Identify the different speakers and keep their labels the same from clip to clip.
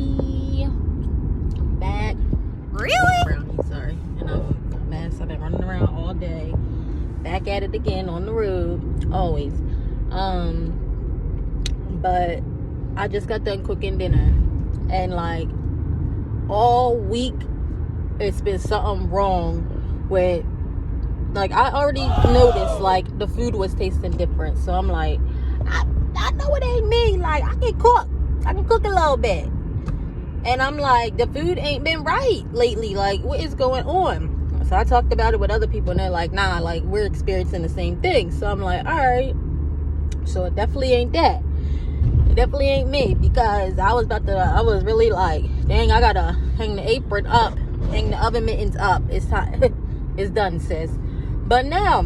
Speaker 1: everybody. Back.
Speaker 2: Really?
Speaker 1: Brownie, sorry. And I'm a mess. I've been running around all day. Back at it again on the road. Always. But I just got done cooking dinner. And like all week it's been something wrong with, like, I already noticed like the food was tasting different. So I'm like, I know it ain't me. Like, I can cook a little bit. And I'm like, the food ain't been right lately. Like, what is going on? So I talked about it with other people, and they're like, nah, like, we're experiencing the same thing. So I'm like, all right. So it definitely ain't that. It definitely ain't me, because I was really like, dang, I gotta hang the apron up, hang the oven mittens up. It's time. It's done, sis. But now,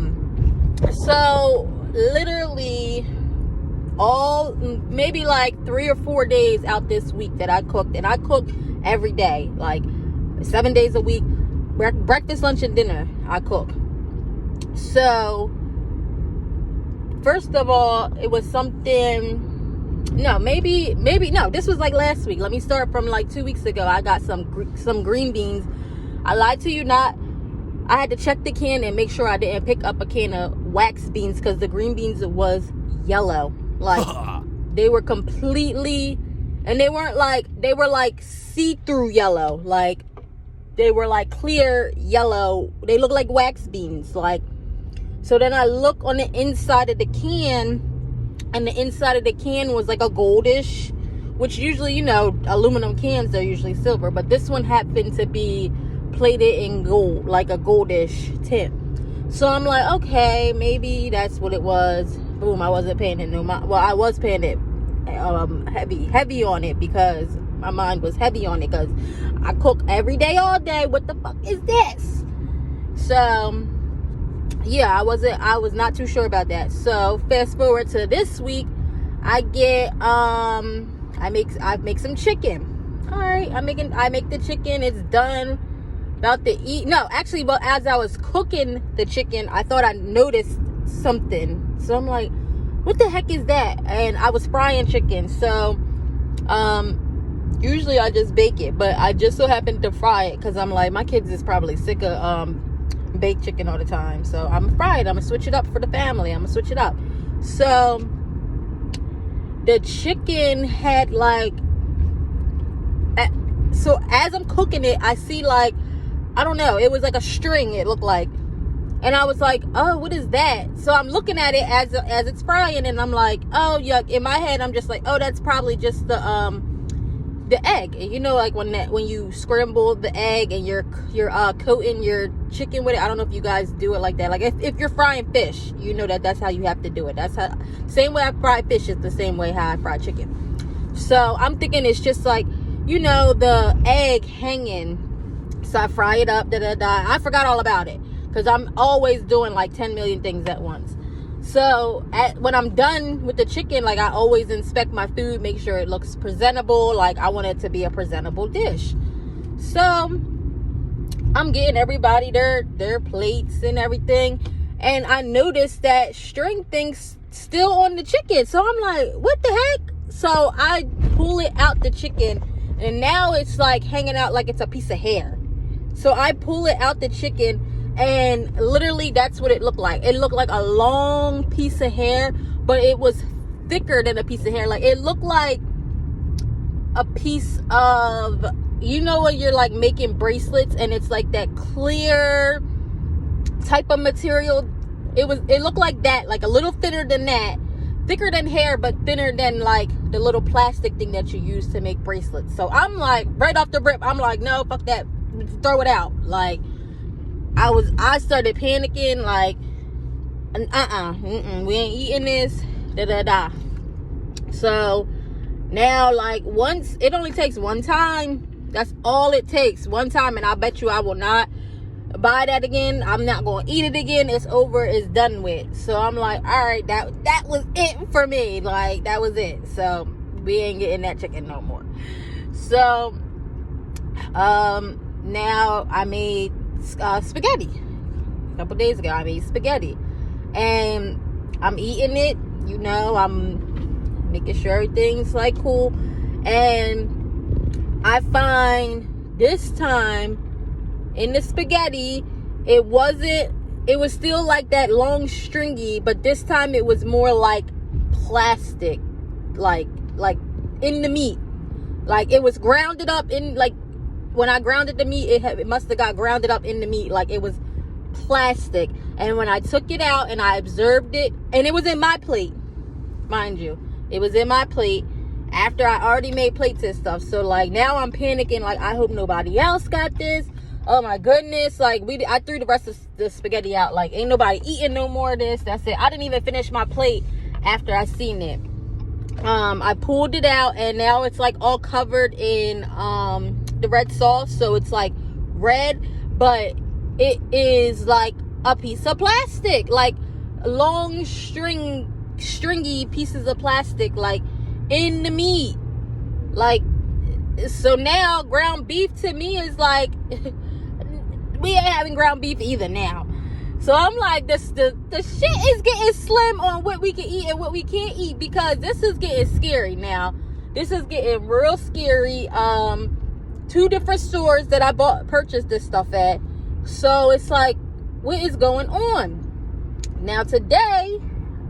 Speaker 1: so literally maybe like 3 or 4 days out this week that I cooked, and I cook every day, like 7 days a week, breakfast, lunch, and dinner I cook. So first of all, it was something, no, this was like last week. Let me start from like 2 weeks ago. I got some green beans. I lied to you not. I had to check the can and make sure I didn't pick up a can of wax beans, because the green beans was yellow. Like, they were completely, and they were like see-through yellow. Like, they were like clear yellow. They look like wax beans. Like, so then I look on the inside of the can, and the inside of the can was like a goldish, which usually, you know, aluminum cans are usually silver, but this one happened to be plated in gold, like a goldish tint. So I'm like, okay, maybe that's what it was. Boom, I wasn't paying it I was paying it heavy on it, because my mind was heavy on it, because I cook every day, all day. What the fuck is this? So yeah, I was not too sure about that. So fast forward to this week, I get I make some chicken. All right, I make the chicken. It's done. About to eat. No, actually, well, as I was cooking the chicken, I thought I noticed something. So I'm like, what the heck is that? And I was frying chicken. So usually I just bake it, but I just so happened to fry it, because I'm like, my kids is probably sick of baked chicken all the time. So I'm gonna fry it. I'm gonna switch it up for the family. I'm gonna switch it up. So the chicken had like, so as I'm cooking it, I see like, I don't know, it was like a string, it looked like. And I was like, oh, what is that? So I'm looking at it as it's frying, and I'm like, oh, yuck. In my head, I'm just like, oh, that's probably just the egg. And you know, like when you scramble the egg and you're coating your chicken with it. I don't know if you guys do it like that. Like if you're frying fish, you know that's how you have to do it. That's how, same way I fry fish is the same way how I fry chicken. So I'm thinking it's just like, you know, the egg hanging. So I fry it up, I forgot all about it, because I'm always doing like 10 million things at once. So when I'm done with the chicken, like, I always inspect my food, make sure it looks presentable. Like, I want it to be a presentable dish. So I'm getting everybody their plates and everything, and I noticed that string thing's still on the chicken. So I'm like, what the heck? So I pull it out the chicken, and now it's like hanging out like it's a piece of hair. So I pull it out the chicken, and literally that's what it looked like. It looked like a long piece of hair, but it was thicker than a piece of hair. Like, it looked like a piece of, you know, when you're like making bracelets and it's like that clear type of material. It looked like that, like a little thinner than that. Thicker than hair, but thinner than like the little plastic thing that you use to make bracelets. So I'm like, right off the rip, I'm like, no, fuck that. Throw it out. Like, I started panicking, like, we ain't eating this, So now, like, once, it only takes one time. That's all it takes, one time, and I bet you I will not buy that again. I'm not going to eat it again. It's over. It's done with. So I'm like, all right, that was it for me. Like, that was it. So we ain't getting that chicken no more. So now I made spaghetti. A couple days ago I made spaghetti, and I'm eating it. You know, I'm making sure everything's like cool. And I find this time in the spaghetti, it was still like that long stringy, but this time it was more like plastic, like in the meat. Like it was grounded up in, like when I grounded the meat, it must have got grounded up in the meat. Like it was plastic. And when I took it out and I observed it, and it was in my plate, mind you, it was in my plate after I already made plates and stuff. So like now I'm panicking, like I hope nobody else got this. Oh my goodness. Like I threw the rest of the spaghetti out. Like ain't nobody eating no more of this. That's it. I didn't even finish my plate after I seen it. I pulled it out and now it's like all covered in the red sauce. So it's like red, but it is like a piece of plastic, like long stringy pieces of plastic, like in the meat. Like, so now ground beef to me is like we ain't having ground beef either now. So I'm like, the shit is getting slim on what we can eat and what we can't eat, because this is getting scary now. This is getting real scary. 2 different stores that I purchased this stuff at. So it's like, what is going on? Now today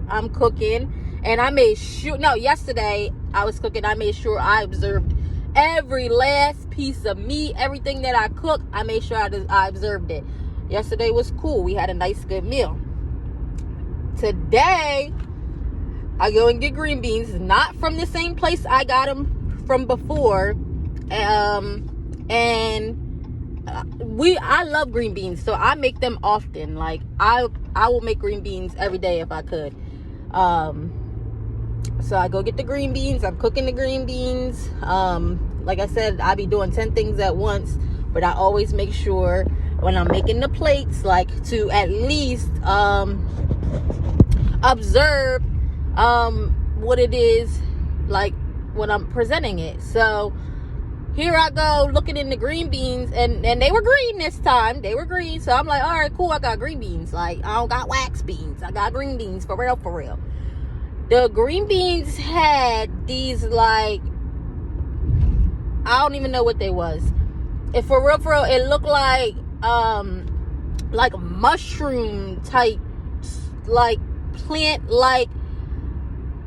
Speaker 1: I'm cooking and I made sure, yesterday I was cooking, I made sure I observed every last piece of meat, everything that I cooked, I made sure I observed it. Yesterday was cool. We had a nice, good meal. Today, I go and get green beans, not from the same place I got them from before. I love green beans, so I make them often. Like I will make green beans every day if I could. So I go get the green beans. I'm cooking the green beans. Like I said, I be doing 10 things at once, but I always make sure when I'm making the plates, like to at least observe what it is like when I'm presenting it. So here I go looking in the green beans, and they were green this time. They were green. So I'm like, all right, cool. I got green beans. Like, I don't got wax beans. I got green beans for real, for real. The green beans had these, like, I don't even know what they was. If for real, it looked like mushroom type, like plant, like,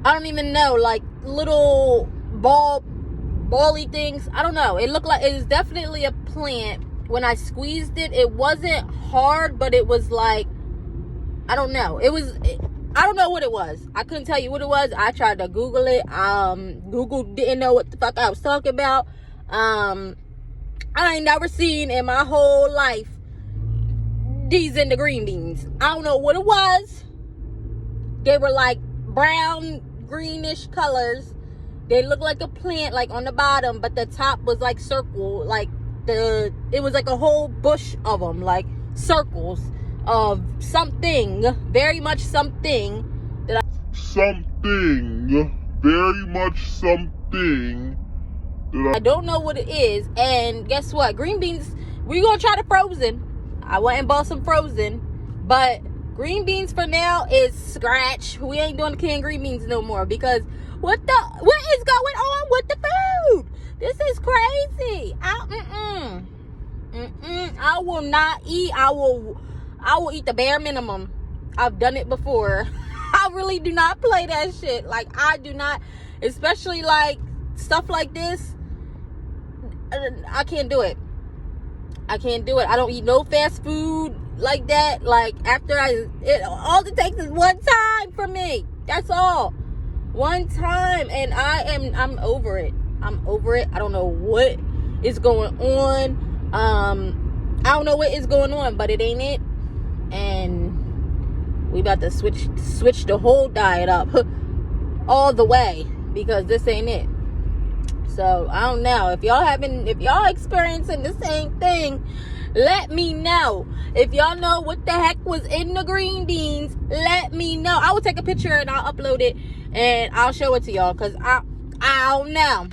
Speaker 1: I don't even know, like little bally things. I don't know. It looked like it was definitely a plant. When I squeezed it, it wasn't hard, but it was like, I don't know. I don't know what it was. I couldn't tell you what it was. I tried to Google it. Google didn't know what the fuck I was talking about. I ain't never seen in my whole life these in the green beans. I don't know what it was. They were like brown, greenish colors. They looked like a plant, like on the bottom, but the top was like circle, like it was like a whole bush of them, like circles of something, very much something that I don't know what it is. And guess what? Green beans, we gonna try the frozen. I went and bought some frozen, but green beans for now is scratch. We ain't doing the canned green beans no more, because what is going on with the food? This is crazy. I will not eat. I will eat the bare minimum. I've done it before. I really do not play that shit. Like, I do not, especially like stuff like this. I can't do it. I don't eat no fast food like that. Like, after all it takes is one time for me. That's all. One time, and I'm over it. I'm over it. I don't know what is going on. I don't know what is going on, but it ain't it. And we about to switch the whole diet up all the way, because this ain't it. So I don't know if y'all experiencing the same thing. Let me know. If y'all know what the heck was in the green beans, let me know. I will take a picture and I'll upload it and I'll show it to y'all, because I don't know.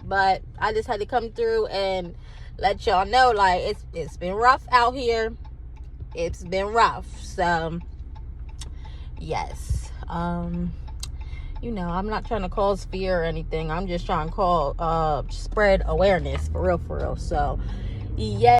Speaker 1: But I just had to come through and let y'all know, like, it's been rough out here. It's been rough. So yes. you know, I'm not trying to cause fear or anything. I'm just trying to spread awareness for real. So, yeah.